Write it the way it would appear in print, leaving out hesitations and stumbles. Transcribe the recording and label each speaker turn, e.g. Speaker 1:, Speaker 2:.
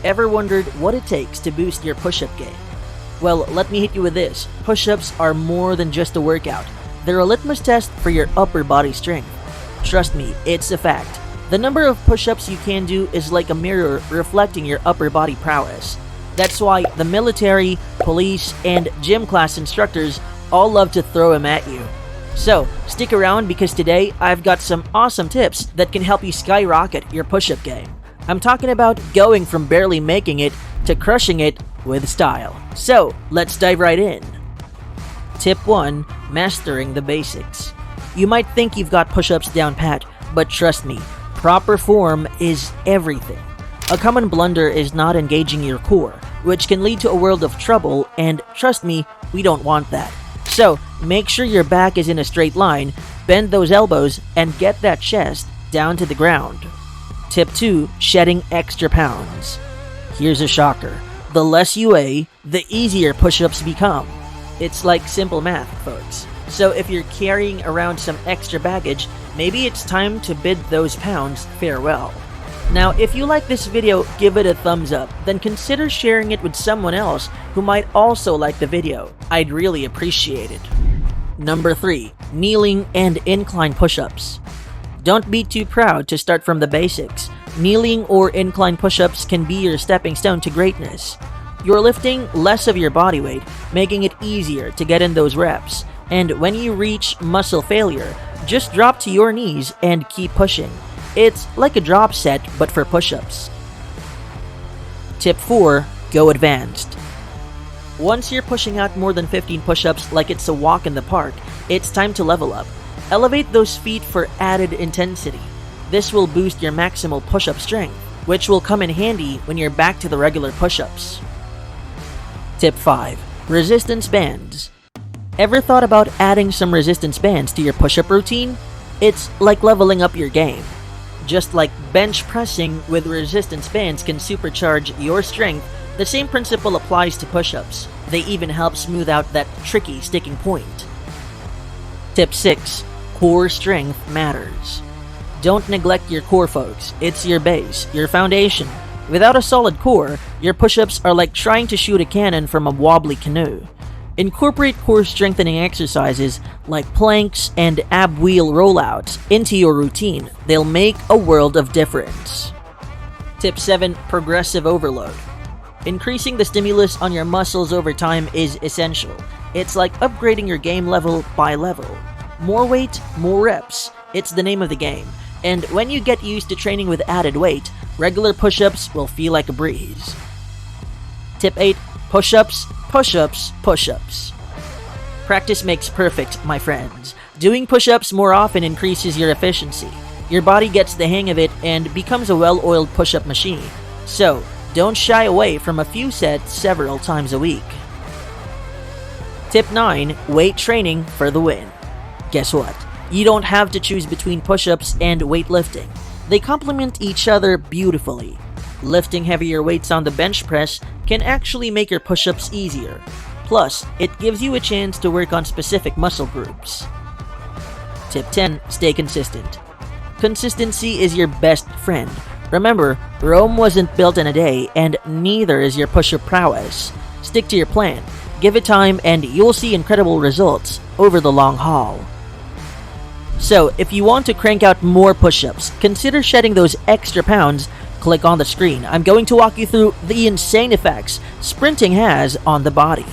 Speaker 1: ever wondered what it takes to boost your push-up game? Well, let me hit you with this. Push-ups are more than just a workout. They're a litmus test for your upper body strength. Trust me, it's a fact. The number of push-ups you can do is like a mirror reflecting your upper body prowess. That's why the military, police, and gym class instructors all love to throw them at you. So, stick around because today I've got some awesome tips that can help you skyrocket your push-up game. I'm talking about going from barely making it to crushing it with style. So, let's dive right in. Tip 1. Mastering the basics. You might think you've got push-ups down pat, but trust me, proper form is everything. A common blunder is not engaging your core, which can lead to a world of trouble, and trust me, we don't want that. So, make sure your back is in a straight line, bend those elbows, and get that chest down to the ground. Tip 2. Shedding extra pounds. Here's a shocker. The less you weigh, the easier push-ups become. It's like simple math, folks. So if you're carrying around some extra baggage, maybe it's time to bid those pounds farewell. Now, if you like this video, give it a thumbs up, then consider sharing it with someone else who might also like the video. I'd really appreciate it. Number 3. Kneeling and incline push-ups. Don't be too proud to start from the basics. Kneeling or incline push-ups can be your stepping stone to greatness. You're lifting less of your body weight, making it easier to get in those reps. And when you reach muscle failure, just drop to your knees and keep pushing. It's like a drop set, but for push-ups. Tip 4. Go advanced. Once you're pushing out more than 15 push-ups like it's a walk in the park, it's time to level up. Elevate those feet for added intensity. This will boost your maximal push-up strength, which will come in handy when you're back to the regular push-ups. Tip 5. Resistance bands. Ever thought about adding some resistance bands to your push-up routine? It's like leveling up your game. Just like bench pressing with resistance bands can supercharge your strength, the same principle applies to push-ups. They even help smooth out that tricky sticking point. Tip 6. Core strength matters. Don't neglect your core, folks. It's your base, your foundation. Without a solid core, your push-ups are like trying to shoot a cannon from a wobbly canoe. Incorporate core strengthening exercises like planks and ab wheel rollouts into your routine. They'll make a world of difference. Tip 7. Progressive overload. Increasing the stimulus on your muscles over time is essential. It's like upgrading your game level by level. More weight, more reps. It's the name of the game. And when you get used to training with added weight, regular push-ups will feel like a breeze. Tip 8. Push-ups, push-ups, push-ups. Practice makes perfect, my friends. Doing push-ups more often increases your efficiency. Your body gets the hang of it and becomes a well-oiled push-up machine. So, don't shy away from a few sets several times a week. Tip 9. Weight training for the win. Guess what? You don't have to choose between push-ups and weightlifting. They complement each other beautifully. Lifting heavier weights on the bench press can actually make your push-ups easier. Plus, it gives you a chance to work on specific muscle groups. Tip 10. Stay consistent. Consistency is your best friend. Remember, Rome wasn't built in a day, and neither is your push-up prowess. Stick to your plan, give it time, and you'll see incredible results over the long haul. So, if you want to crank out more push-ups, consider shedding those extra pounds. Click on the screen. I'm going to walk you through the insane effects sprinting has on the body.